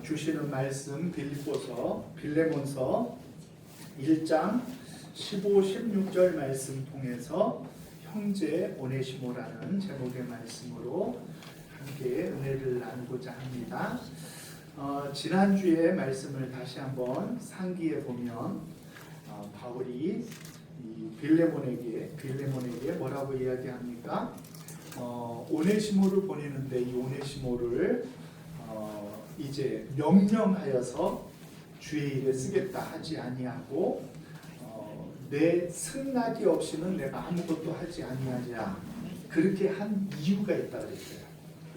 주시는 말씀 빌레몬서 1장 15, 16절 말씀 통해서 형제 오네시모라는 제목의 말씀으로 함께 은혜를 나누고자 합니다. 지난주에 말씀을 다시 한번 상기해 보면 바울이 이 빌레몬에게 뭐라고 이야기합니까? 오네시모를 보내는데 이 오네시모를 이제 명령하여서 주의 일에 쓰겠다 하지 아니하고 내 승낙이 없이는 내가 아무것도 하지 아니하자 그렇게 한 이유가 있다 그랬어요.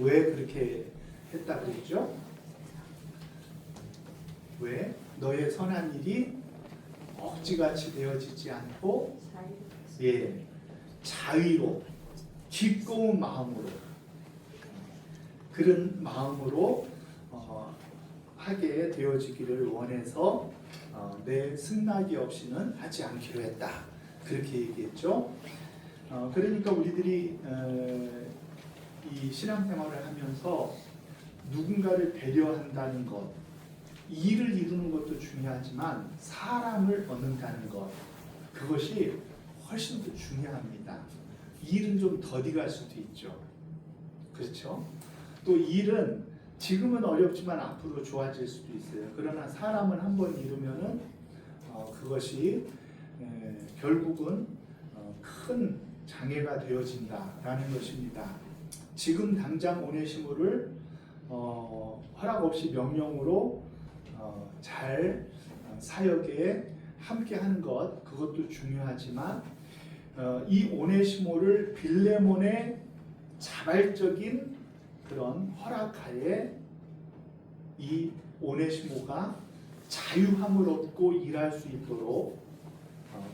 왜 그렇게 했다 그랬죠? 왜? 너의 선한 일이 억지같이 되어지지 않고 자의로 기꺼운 마음으로 그런 마음으로 하게 되어지기를 원해서 내 승낙이 없이는 하지 않기로 했다. 그렇게 얘기했죠. 그러니까 우리들이 이 신앙생활을 하면서 누군가를 배려한다는 것, 일을 이루는 것도 중요하지만 사람을 얻는다는 것, 그것이 훨씬 더 중요합니다. 일은 좀 더디 갈 수도 있죠. 그렇죠? 또 일은 지금은 어렵지만 앞으로 좋아질 수도 있어요. 그러나 사람은 한번 이루면은 그것이 결국은 큰 장애가 되어진다라는 것입니다. 지금 당장 오네시모를 허락 없이 명령으로 잘 사역에 함께하는 것, 그것도 중요하지만 이 오네시모를 빌레몬의 자발적인 그런 허락하에 이 오네시모가 자유함을 얻고 일할 수 있도록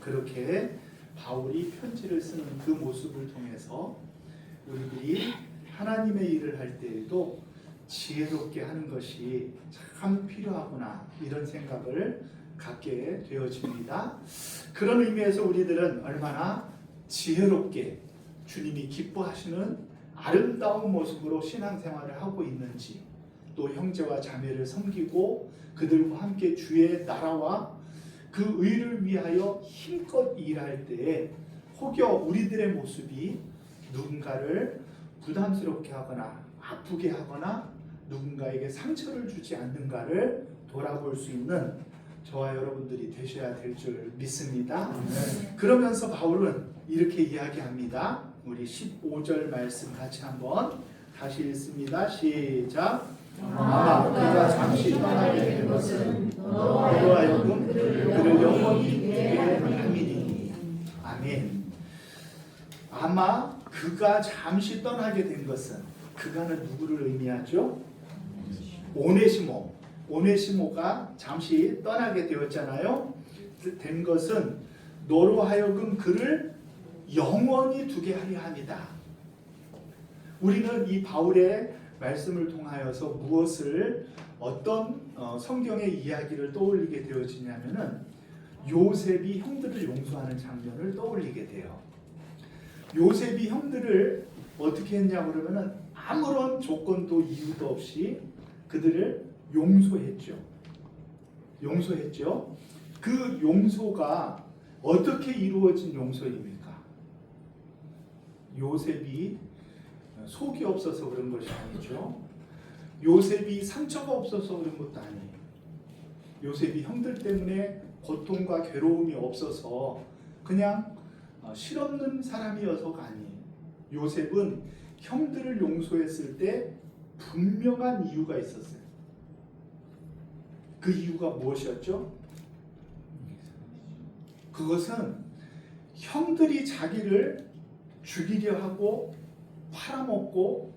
그렇게 바울이 편지를 쓰는 그 모습을 통해서 우리들이 하나님의 일을 할 때에도 지혜롭게 하는 것이 참 필요하구나 이런 생각을 갖게 되어집니다. 그런 의미에서 우리들은 얼마나 지혜롭게 주님이 기뻐하시는 아름다운 모습으로 신앙생활을 하고 있는지, 또 형제와 자매를 섬기고 그들과 함께 주의 나라와 그 의를 위하여 힘껏 일할 때에 혹여 우리들의 모습이 누군가를 부담스럽게 하거나 아프게 하거나 누군가에게 상처를 주지 않는가를 돌아볼 수 있는 저와 여러분들이 되셔야 될 줄 믿습니다. 그러면서 바울은 이렇게 이야기합니다. 우리 15절 말씀 같이 한번 다시 읽습니다. 시작. 아마 그가 잠시 떠나게 된 것은 너로 하여금 그를 영원히 있게 함이니. 아멘. 아마 그가 잠시 떠나게 된 것은, 그가는 누구를 의미하죠? 오네시모가 잠시 떠나게 되었잖아요. 된 것은 너로 하여금 그를 영원히 두게 하려 합니다. 우리는 이 바울의 말씀을 통하여서 무엇을 어떤 성경의 이야기를 떠올리게 되어지냐면은 요셉이 형들을 용서하는 장면을 떠올리게 돼요. 요셉이 형들을 어떻게 했냐고 그러면은 아무런 조건도 이유도 없이 그들을 용서했죠. 그 용서가 어떻게 이루어진 용서입니까? 요셉이 속이 없어서 그런 것이 아니죠. 요셉이 상처가 없어서 그런 것도 아니에요. 요셉이 형들 때문에 고통과 괴로움이 없어서 그냥 실없는 사람이어서가 아니에요. 요셉은 형들을 용서했을 때 분명한 이유가 있었어요. 그 이유가 무엇이었죠? 그것은 형들이 자기를 죽이려 하고 팔아먹고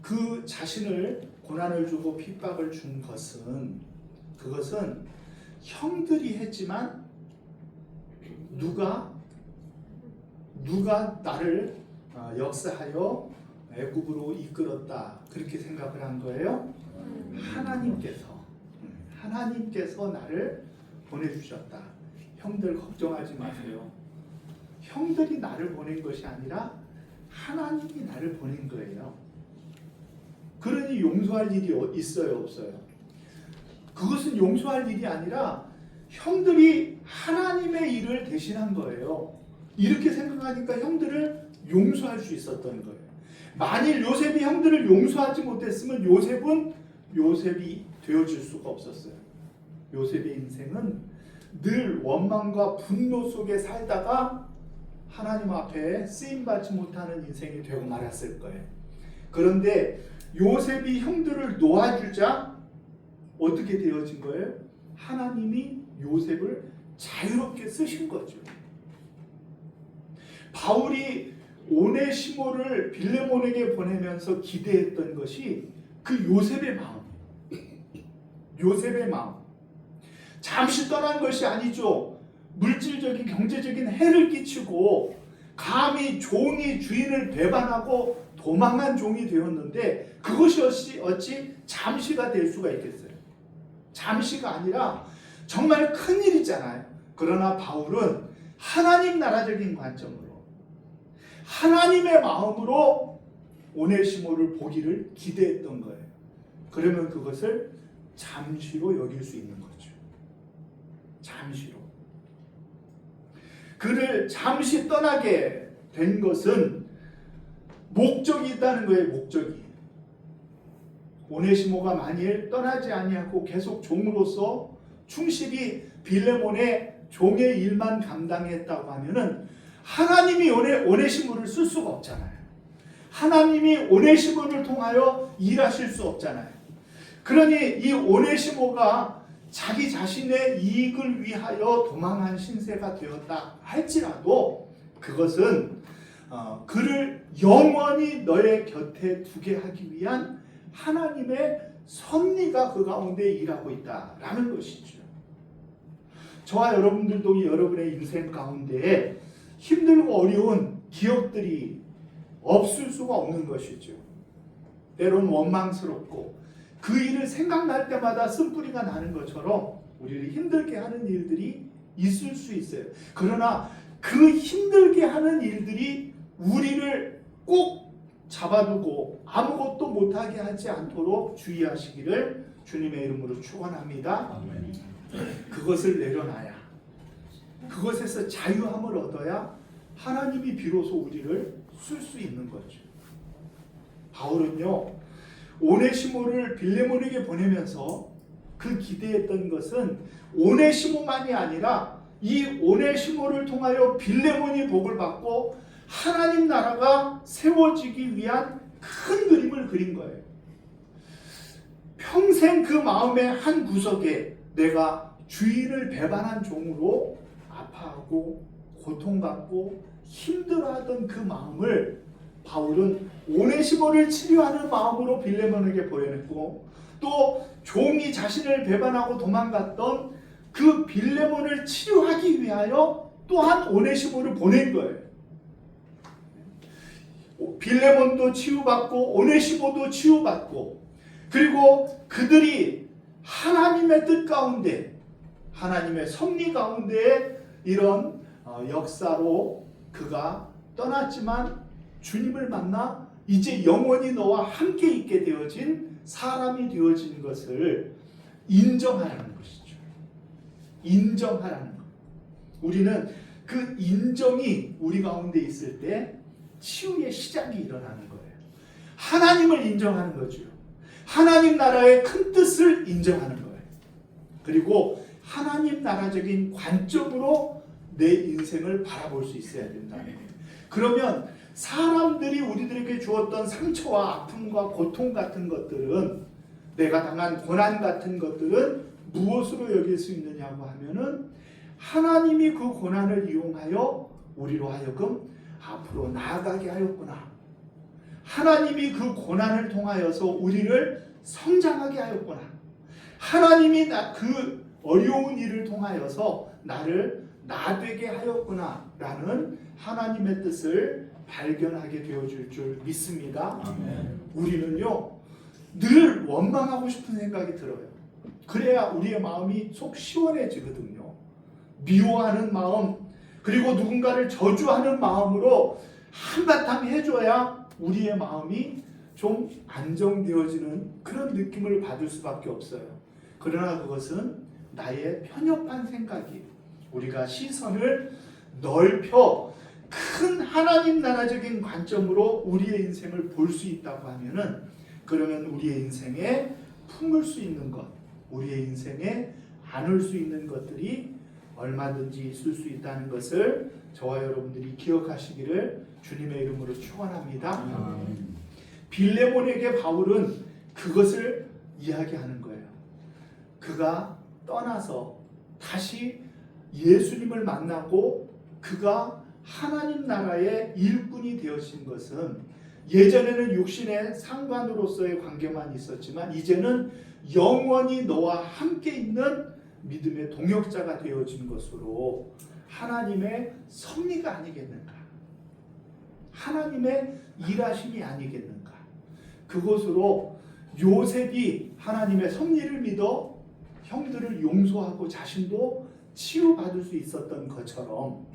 그 자신을 고난을 주고 핍박을 준 것은, 그것은 형들이 했지만 누가 나를 역사하여 애굽으로 이끌었다 그렇게 생각을 한 거예요? 하나님께서 나를 보내주셨다. 형들 걱정하지 마세요. 형들이 나를 보낸 것이 아니라 하나님이 나를 보낸 거예요. 그러니 용서할 일이 있어요, 없어요? 그것은 용서할 일이 아니라 형들이 하나님의 일을 대신한 거예요. 이렇게 생각하니까 형들을 용서할 수 있었던 거예요. 만일 요셉이 형들을 용서하지 못했으면 요셉은 요셉이 되어줄 수가 없었어요. 요셉의 인생은 늘 원망과 분노 속에 살다가 하나님 앞에 쓰임받지 못하는 인생이 되고 말았을 거예요. 그런데 요셉이 형들을 놓아주자 어떻게 되어진 거예요? 하나님이 요셉을 자유롭게 쓰신 거죠. 바울이 오네시모를 빌레몬에게 보내면서 기대했던 것이 그 요셉의 마음이에요. 요셉의 마음. 잠시 떠난 것이 아니죠. 물질적인 경제적인 해를 끼치고 감히 종이 주인을 배반하고 도망한 종이 되었는데 그것이 어찌 잠시가 될 수가 있겠어요? 잠시가 아니라 정말 큰일이잖아요. 그러나 바울은 하나님 나라적인 관점으로 하나님의 마음으로 오네시모를 보기를 기대했던 거예요. 그러면 그것을 잠시로 여길 수 있는 거죠. 잠시로. 그를 잠시 떠나게 된 것은 목적이 있다는 거예요. 목적이. 오네시모가 만일 떠나지 아니하고 계속 종으로서 충실히 빌레몬의 종의 일만 감당했다고 하면은 하나님이 오네시모를 쓸 수가 없잖아요. 하나님이 오네시모를 통하여 일하실 수 없잖아요. 그러니 이 오네시모가 자기 자신의 이익을 위하여 도망한 신세가 되었다 할지라도 그것은 그를 영원히 너의 곁에 두게 하기 위한 하나님의 섭리가 그 가운데 일하고 있다라는 것이죠. 저와 여러분들도 여러분의 인생 가운데 힘들고 어려운 기억들이 없을 수가 없는 것이죠. 때론 원망스럽고 그 일을 생각날 때마다 쓴뿌리가 나는 것처럼 우리를 힘들게 하는 일들이 있을 수 있어요. 그러나 그 힘들게 하는 일들이 우리를 꼭 잡아두고 아무것도 못하게 하지 않도록 주의하시기를 주님의 이름으로 축원합니다. 그것을 내려놔야, 그것에서 자유함을 얻어야 하나님이 비로소 우리를 쓸 수 있는 거죠. 바울은요, 오네시모를 빌레몬에게 보내면서 그 기대했던 것은 오네시모만이 아니라 이 오네시모를 통하여 빌레몬이 복을 받고 하나님 나라가 세워지기 위한 큰 그림을 그린 거예요. 평생 그 마음의 한 구석에 내가 주인을 배반한 종으로 아파하고 고통받고 힘들어하던 그 마음을 바울은 오네시모를 치료하는 마음으로 빌레몬에게 보여냈고 또 종이 자신을 배반하고 도망갔던 그 빌레몬을 치료하기 위하여 또한 오네시모를 보낸 거예요. 빌레몬도 치유받고 오네시모도 치유받고 그리고 그들이 하나님의 뜻 가운데 하나님의 섭리 가운데 이런 역사로 그가 떠났지만 주님을 만나 이제 영원히 너와 함께 있게 되어진 사람이 되어진 것을 인정하라는 것이죠. 인정하라는 것. 우리는 그 인정이 우리 가운데 있을 때 치유의 시작이 일어나는 거예요. 하나님을 인정하는 거죠. 하나님 나라의 큰 뜻을 인정하는 거예요. 그리고 하나님 나라적인 관점으로 내 인생을 바라볼 수 있어야 된다는 거예요. 그러면 사람들이 우리들에게 주었던 상처와 아픔과 고통 같은 것들은 내가 당한 고난 같은 것들은 무엇으로 여길 수 있느냐고 하면은 하나님이 그 고난을 이용하여 우리로 하여금 앞으로 나아가게 하였구나. 하나님이 그 고난을 통하여서 우리를 성장하게 하였구나. 하나님이 그 어려운 일을 통하여서 나를 나되게 하였구나 라는 하나님의 뜻을 발견하게 되어줄 줄 믿습니다. 아멘. 우리는요 늘 원망하고 싶은 생각이 들어요. 그래야 우리의 마음이 속 시원해지거든요. 미워하는 마음 그리고 누군가를 저주하는 마음으로 한바탕 해줘야 우리의 마음이 좀 안정되어지는 그런 느낌을 받을 수밖에 없어요. 그러나 그것은 나의 편협한 생각이, 우리가 시선을 넓혀 큰 하나님 나라적인 관점으로 우리의 인생을 볼 수 있다고 하면은, 그러면 우리의 인생에 품을 수 있는 것, 우리의 인생에 안을 수 있는 것들이 얼마든지 있을 수 있다는 것을 저와 여러분들이 기억하시기를 주님의 이름으로 축원합니다. 빌레몬에게 바울은 그것을 이야기하는 거예요. 그가 떠나서 다시 예수님을 만나고 그가 하나님 나라의 일꾼이 되어진 것은, 예전에는 육신의 상관으로서의 관계만 있었지만 이제는 영원히 너와 함께 있는 믿음의 동역자가 되어진 것으로 하나님의 섭리가 아니겠는가, 하나님의 일하심이 아니겠는가. 그것으로 요셉이 하나님의 섭리를 믿어 형들을 용서하고 자신도 치유받을 수 있었던 것처럼,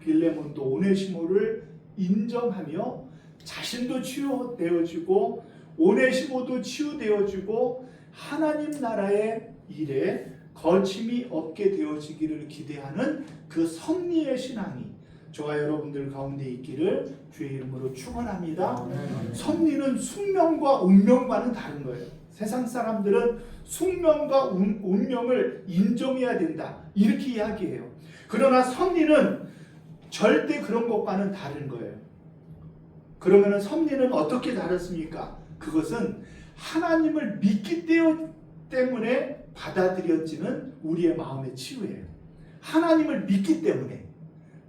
빌레몬도 오네시모를 인정하며 자신도 치유되어지고 오네시모도 치유되어지고 하나님 나라의 일에 거침이 없게 되어지기를 기대하는 그 섭리의 신앙이 저와 여러분들 가운데 있기를 주의 이름으로 축원합니다. 섭리는 숙명과 운명과는 다른 거예요. 세상 사람들은 숙명과 운명을 인정해야 된다 이렇게 이야기해요. 그러나 섭리는 절대 그런 것과는 다른 거예요. 그러면 섭리는 어떻게 다릅니까? 그것은 하나님을 믿기 때문에 받아들여지는 우리의 마음의 치유예요. 하나님을 믿기 때문에.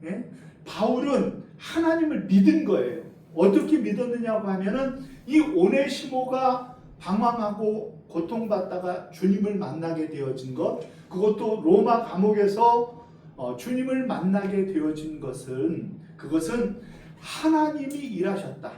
예? 바울은 하나님을 믿은 거예요. 어떻게 믿었느냐고 하면은 이 오네시모가 방황하고 고통받다가 주님을 만나게 되어진 것, 그것도 로마 감옥에서 주님을 만나게 되어진 것은, 그것은 하나님이 일하셨다,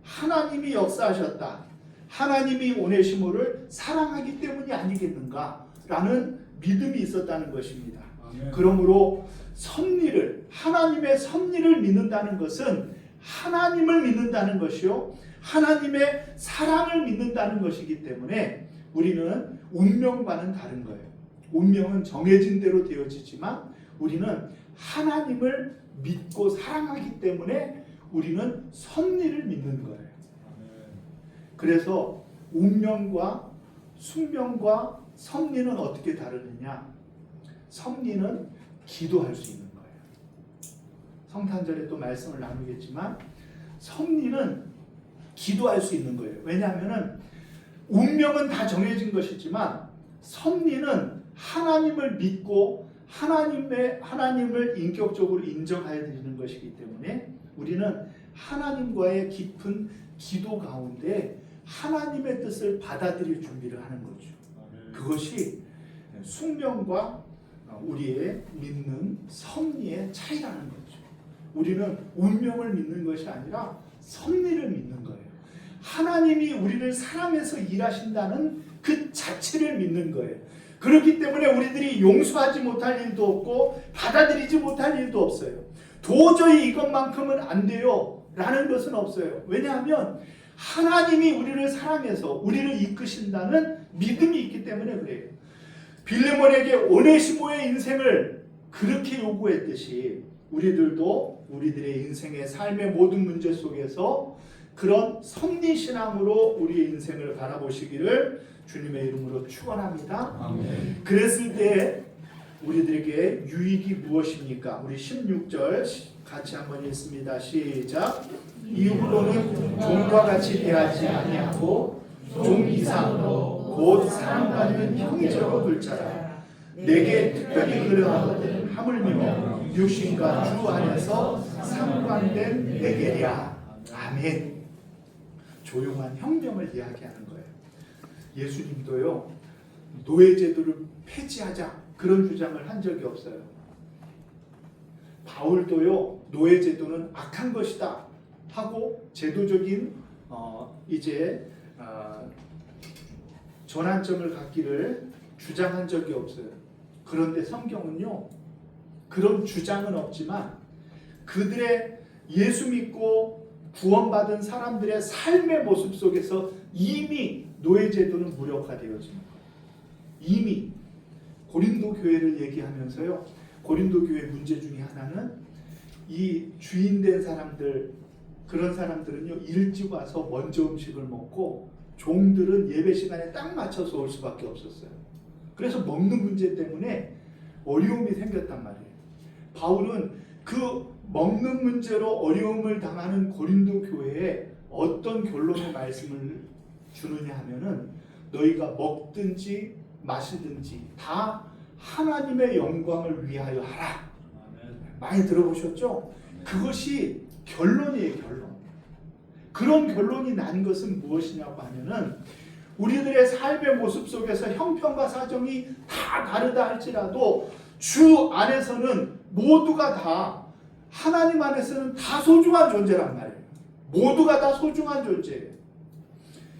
하나님이 역사하셨다, 하나님이 오네시모를 사랑하기 때문이 아니겠는가라는 믿음이 있었다는 것입니다. 아멘. 그러므로 섭리를, 하나님의 섭리를 믿는다는 것은 하나님을 믿는다는 것이요, 하나님의 사랑을 믿는다는 것이기 때문에 우리는 운명과는 다른 거예요. 운명은 정해진 대로 되어지지만 우리는 하나님을 믿고 사랑하기 때문에 우리는 섭리를 믿는 거예요. 그래서 운명과 숙명과 섭리는 어떻게 다르느냐? 섭리는 기도할 수 있는 거예요. 성탄절에 또 말씀을 나누겠지만 섭리는 기도할 수 있는 거예요. 왜냐하면 운명은 다 정해진 것이지만 섭리는 하나님을 믿고 하나님을 인격적으로 인정해야 되는 것이기 때문에 우리는 하나님과의 깊은 기도 가운데 하나님의 뜻을 받아들일 준비를 하는 거죠. 그것이 숙명과 우리의 믿는 섭리의 차이라는 거죠. 우리는 운명을 믿는 것이 아니라 섭리를 믿는 거예요. 하나님이 우리를 사랑해서 일하신다는 그 자체를 믿는 거예요. 그렇기 때문에 우리들이 용서하지 못할 일도 없고 받아들이지 못할 일도 없어요. 도저히 이것만큼은 안 돼요 라는 것은 없어요. 왜냐하면 하나님이 우리를 사랑해서 우리를 이끄신다는 믿음이 있기 때문에 그래요. 빌레몬에게 오네시모의 인생을 그렇게 요구했듯이 우리들도 우리들의 인생의 삶의 모든 문제 속에서 그런 섭리신앙으로 우리의 인생을 바라보시기를 주님의 이름으로 축원합니다. 아멘. 그랬을 때 우리들에게 유익이 무엇입니까? 우리 16절 같이 한번 읽습니다. 시작. 이후로는 종과 같이 대하지 아니하고 종 이상으로 곧 사랑받는 형제로 둘 자라. 내게 특별히 그러하거든 하물며 육신과 주 안에서 상관된 내게랴. 아멘. 조용한 혁명을 이야기하는 거예요. 예수님도요, 노예제도를 폐지하자 그런 주장을 한 적이 없어요. 바울도요, 노예제도는 악한 것이다 하고 제도적인 전환점을 갖기를 주장한 적이 없어요. 그런데 성경은요, 그런 주장은 없지만 그들의 예수 믿고 구원받은 사람들의 삶의 모습 속에서 이미 노예제도는 무력화되어집니다. 이미 고린도 교회를 얘기하면서요. 고린도 교회 문제 중에 하나는 이 주인된 사람들, 그런 사람들은요 일찍 와서 먼저 음식을 먹고 종들은 예배 시간에 딱 맞춰서 올 수밖에 없었어요. 그래서 먹는 문제 때문에 어려움이 생겼단 말이에요. 바울은 그 먹는 문제로 어려움을 당하는 고린도 교회에 어떤 결론의 말씀을 주느냐 하면은 너희가 먹든지 마시든지 다 하나님의 영광을 위하여 하라. 많이 들어보셨죠? 그것이 결론이에요, 결론. 그런 결론이 난 것은 무엇이냐고 하면은 우리들의 삶의 모습 속에서 형편과 사정이 다 다르다 할지라도 주 안에서는 모두가 다 하나님 안에서는 다 소중한 존재란 말이에요. 모두가 다 소중한 존재예요.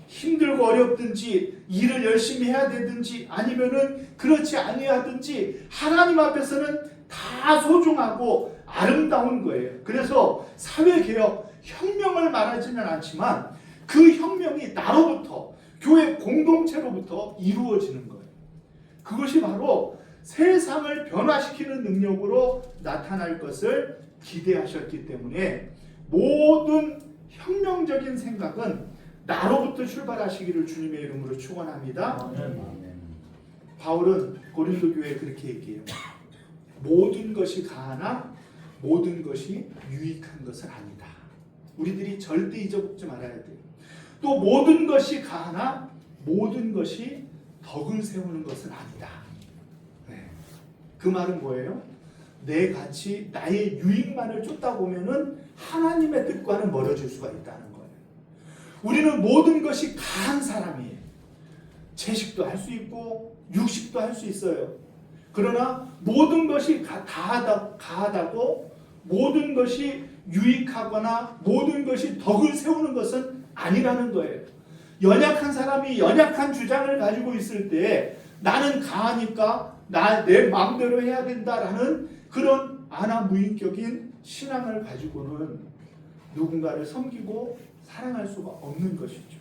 힘들고 어렵든지 일을 열심히 해야 되든지 아니면은 그렇지 아니하든지 하나님 앞에서는 다 소중하고 아름다운 거예요. 그래서 사회개혁, 혁명을 말하지는 않지만 그 혁명이 나로부터 교회 공동체로부터 이루어지는 거예요. 그것이 바로 세상을 변화시키는 능력으로 나타날 것을 기대하셨기 때문에 모든 혁명적인 생각은 나로부터 출발하시기를 주님의 이름으로 축원합니다. 바울은 고린도 교회에 그렇게 얘기해요. 모든 것이 가하나 모든 것이 유익한 것은 아니다. 우리들이 절대 잊어먹지 말아야 돼요. 또 모든 것이 가하나 모든 것이 덕을 세우는 것은 아니다. 네. 그 말은 뭐예요? 내 가치, 나의 유익만을 쫓다 보면은 하나님의 뜻과는 멀어질 수가 있다는 거예요. 우리는 모든 것이 가한 사람이에요. 채식도 할 수 있고 육식도 할 수 있어요. 그러나 모든 것이 가하다고 모든 것이 유익하거나 모든 것이 덕을 세우는 것은 아니라는 거예요. 연약한 사람이 연약한 주장을 가지고 있을 때 나는 가하니까 내 마음대로 해야 된다라는 그런 안하무인격인 신앙을 가지고는 누군가를 섬기고 사랑할 수가 없는 것이죠.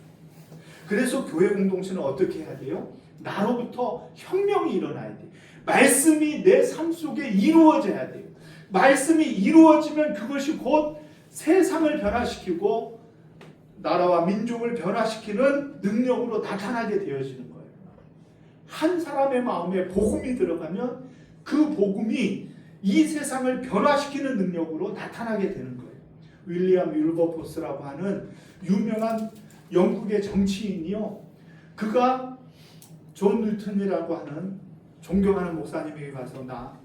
그래서 교회 공동체는 어떻게 해야 돼요? 나로부터 혁명이 일어나야 돼요. 말씀이 내 삶 속에 이루어져야 돼요. 말씀이 이루어지면 그것이 곧 세상을 변화시키고 나라와 민족을 변화시키는 능력으로 나타나게 되어지는 거예요. 한 사람의 마음에 복음이 들어가면 그 복음이 이 세상을 변화시키는 능력으로 나타나게 되는 거예요. 윌리엄 윌버포스라고 하는 유명한 영국의 정치인이요. 그가 존 뉴턴이라고 하는 존경하는 목사님에게 가서 나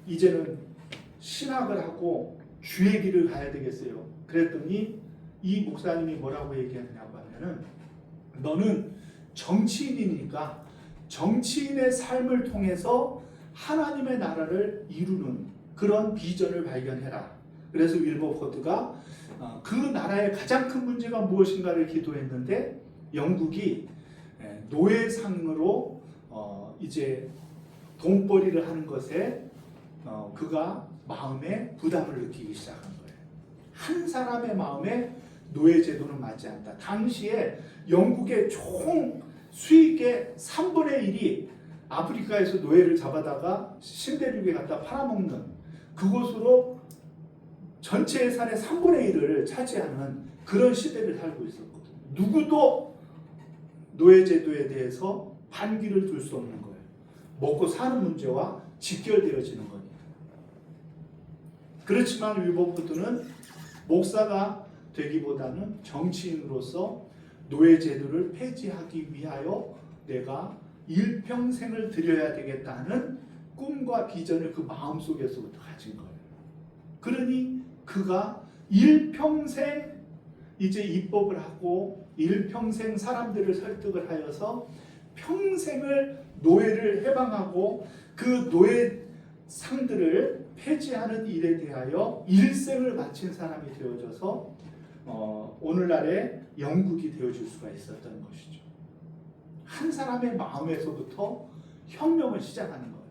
이제는 신학을 하고 주의 길을 가야 되겠어요. 그랬더니 이 목사님이 뭐라고 얘기하냐고 하면은 너는 정치인이니까 정치인의 삶을 통해서 하나님의 나라를 이루는 그런 비전을 발견해라. 그래서 윌버포드가 그 나라의 가장 큰 문제가 무엇인가를 기도했는데 영국이 노예상으로 이제 돈벌이를 하는 것에 그가 마음에 부담을 느끼기 시작한 거예요. 한 사람의 마음에 노예제도는 맞지 않다. 당시에 영국의 총 수익의 3분의 1이 아프리카에서 노예를 잡아다가 신대륙에 갖다 팔아먹는 그곳으로 전체 예산의 3분의 1을 차지하는 그런 시대를 살고 있었거든요. 누구도 노예제도에 대해서 반기를 둘 수 없는 거예요. 먹고 사는 문제와 직결되어지는 겁니다. 그렇지만 윌버포드는 목사가 되기보다는 정치인으로서 노예제도를 폐지하기 위하여 내가 일평생을 드려야 되겠다는 꿈과 비전을 그 마음속에서부터 가진 거예요. 그러니 그가 일평생 이제 입법을 하고 일평생 사람들을 설득을 하여서 평생을 노예를 해방하고 그 노예 상들을 폐지하는 일에 대하여 일생을 바친 사람이 되어져서 오늘날의 영국이 되어질 수가 있었던 것이죠. 한 사람의 마음에서부터 혁명을 시작하는 거예요.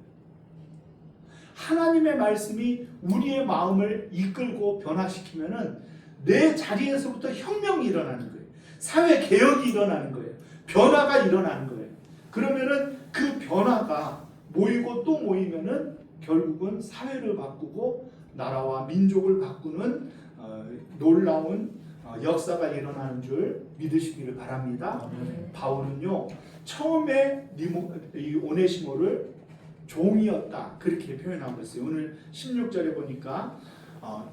하나님의 말씀이 우리의 마음을 이끌고 변화시키면은 내 자리에서부터 혁명이 일어나는 거예요. 사회 개혁이 일어나는 거예요. 변화가 일어나는 거예요. 그러면은 그 변화가 모이고 또 모이면은 결국은 사회를 바꾸고 나라와 민족을 바꾸는 놀라운 역사가 일어나는 줄 믿으시기를 바랍니다. 바울은요 처음에 이 오네시모를 종이었다 그렇게 표현하고 있어요. 오늘 16절에 보니까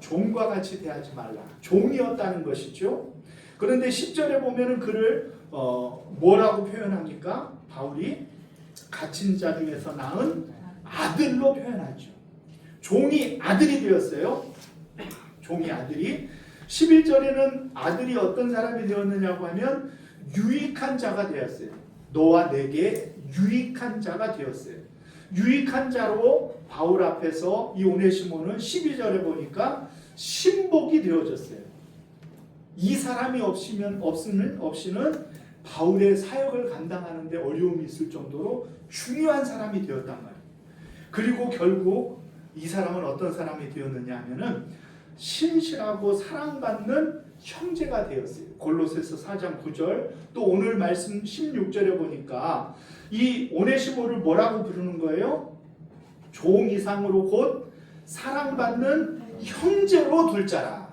종과 같이 대하지 말라. 종이었다는 것이죠. 그런데 10절에 보면은 그를 뭐라고 표현합니까? 바울이 갇힌 자 중에서 낳은 아들로 표현하죠. 종이 아들이 되었어요. 종이 아들이 11절에는 아들이 어떤 사람이 되었느냐고 하면 유익한 자가 되었어요. 너와 내게 유익한 자가 되었어요. 유익한 자로 바울 앞에서 이 오네시모는 12절에 보니까 신복이 되어졌어요. 이 사람이 없이는 바울의 사역을 감당하는 데 어려움이 있을 정도로 중요한 사람이 되었단 말이에요. 그리고 결국 이 사람은 어떤 사람이 되었느냐 하면은 신실하고 사랑받는 형제가 되었어요. 골로새서 4장 9절 또 오늘 말씀 16절에 보니까 이 오네시모를 뭐라고 부르는 거예요? 종 이상으로 곧 사랑받는 형제로 둘 자라.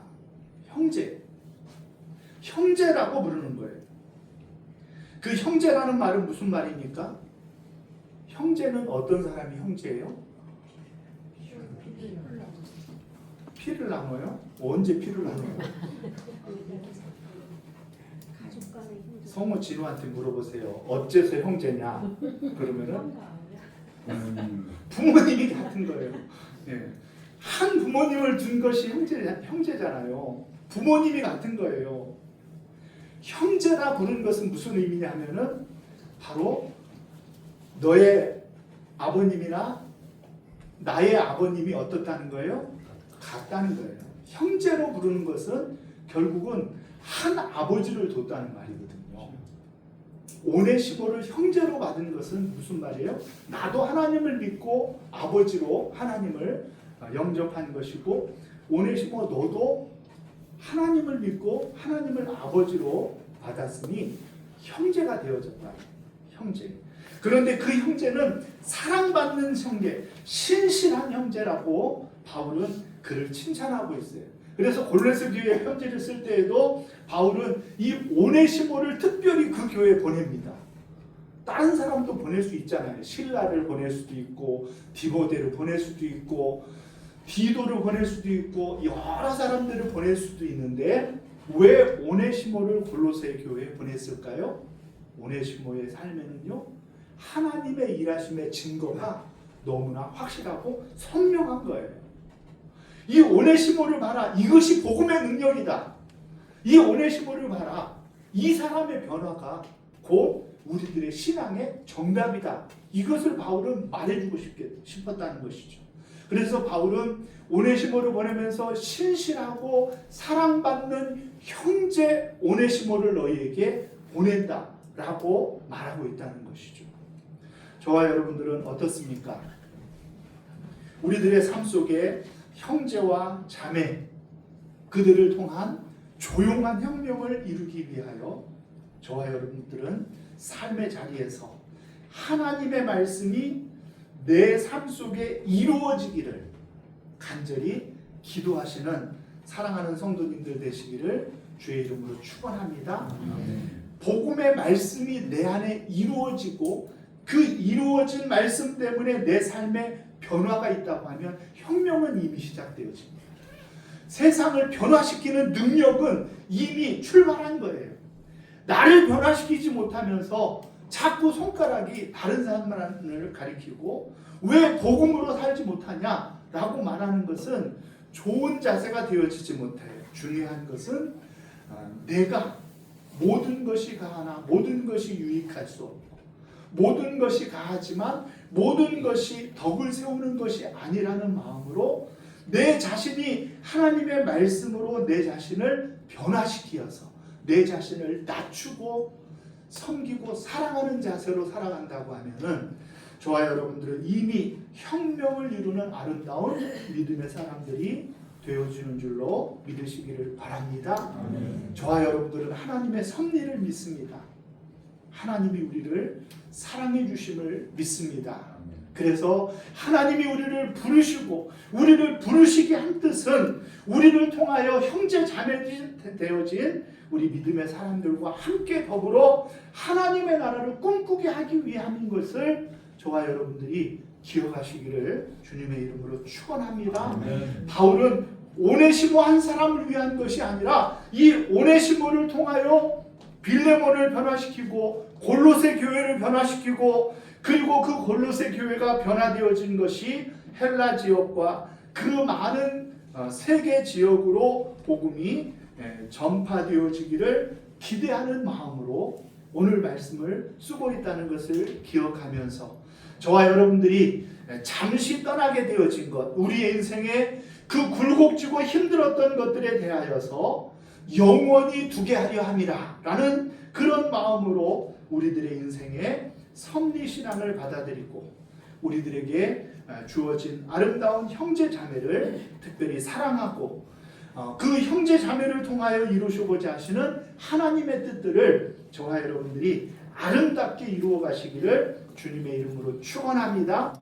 형제라고 부르는 거예요. 그 형제라는 말은 무슨 말입니까? 형제는 어떤 사람이 형제예요? 피를 나눠요? 언제 피를 나눠요? 성우 진우한테 물어보세요. 어째서 형제냐? 그러면은 부모님이 같은 거예요. 예. 한 부모님을 둔 것이 형제잖아요. 부모님이 같은 거예요. 형제라 부르는 것은 무슨 의미냐면은 바로 너의 아버님이나 나의 아버님이 어떻다는 거예요? 같다는 거예요. 형제로 부르는 것은 결국은 한 아버지를 뒀다는 말이거든요. 오네시모를 형제로 받은 것은 무슨 말이에요? 나도 하나님을 믿고 아버지로 하나님을 영접한 것이고 오네시모 너도 하나님을 믿고 하나님을 아버지로 받았으니 형제가 되어졌다. 형제. 그런데 그 형제는 사랑받는 형제, 신실한 형제라고 바울은 그를 칭찬하고 있어요. 그래서 골로새 교회에 편지를 쓸 때에도 바울은 이 오네시모를 특별히 그 교회에 보냅니다. 다른 사람도 보낼 수 있잖아요. 실라를 보낼 수도 있고 디모데를 보낼 수도 있고 디도를 보낼 수도 있고 여러 사람들을 보낼 수도 있는데 왜 오네시모를 골로새 교회에 보냈을까요? 오네시모의 삶에는요 하나님의 일하심의 증거가 너무나 확실하고 선명한 거예요. 이 오네시모를 봐라. 이것이 복음의 능력이다. 이 오네시모를 봐라. 이 사람의 변화가 곧 우리들의 신앙의 정답이다. 이것을 바울은 말해주고 싶었다는 것이죠. 그래서 바울은 오네시모를 보내면서 신실하고 사랑받는 형제 오네시모를 너희에게 보낸다라고 말하고 있다는 것이죠. 저와 여러분들은 어떻습니까? 우리들의 삶 속에 형제와 자매 그들을 통한 조용한 혁명을 이루기 위하여 저와 여러분들은 삶의 자리에서 하나님의 말씀이 내 삶 속에 이루어지기를 간절히 기도하시는 사랑하는 성도님들 되시기를 주의 이름으로 축원합니다. 복음의 말씀이 내 안에 이루어지고 그 이루어진 말씀 때문에 내 삶에 변화가 있다고 하면 혁명은 이미 시작되어집니다. 세상을 변화시키는 능력은 이미 출발한 거예요. 나를 변화시키지 못하면서 자꾸 손가락이 다른 사람을 가리키고 왜 복음으로 살지 못하냐라고 말하는 것은 좋은 자세가 되어지지 못해요. 중요한 것은 내가 모든 것이 가하나 모든 것이 유익할 수 없고 모든 것이 가하지만 모든 것이 덕을 세우는 것이 아니라는 마음으로 내 자신이 하나님의 말씀으로 내 자신을 변화시키어서 내 자신을 낮추고 섬기고 사랑하는 자세로 살아간다고 하면은 저와 여러분들은 이미 혁명을 이루는 아름다운 믿음의 사람들이 되어주는 줄로 믿으시기를 바랍니다. 저와 여러분들은 하나님의 섭리를 믿습니다. 하나님이 우리를 사랑해 주심을 믿습니다. 그래서 하나님이 우리를 부르시고 우리를 부르시게 한 뜻은 우리를 통하여 형제 자매 되어진 우리 믿음의 사람들과 함께 더불어 하나님의 나라를 꿈꾸게 하기 위함인 것을 저와 여러분들이 기억하시기를 주님의 이름으로 축원합니다. 아멘. 바울은 오네시모 한 사람을 위한 것이 아니라 이 오네시모를 통하여 빌레몬을 변화시키고 골로새 교회를 변화시키고 그리고 그 골로새 교회가 변화되어진 것이 헬라 지역과 그 많은 세계 지역으로 복음이 전파되어지기를 기대하는 마음으로 오늘 말씀을 쓰고 있다는 것을 기억하면서 저와 여러분들이 잠시 떠나게 되어진 것, 우리의 인생에 그 굴곡지고 힘들었던 것들에 대하여서 영원히 두게 하려 함이라 라는 그런 마음으로 우리들의 인생에 섭리신앙을 받아들이고 우리들에게 주어진 아름다운 형제 자매를 특별히 사랑하고 그 형제 자매를 통하여 이루시고자 하시는 하나님의 뜻들을 저와 여러분들이 아름답게 이루어 가시기를 주님의 이름으로 축원합니다.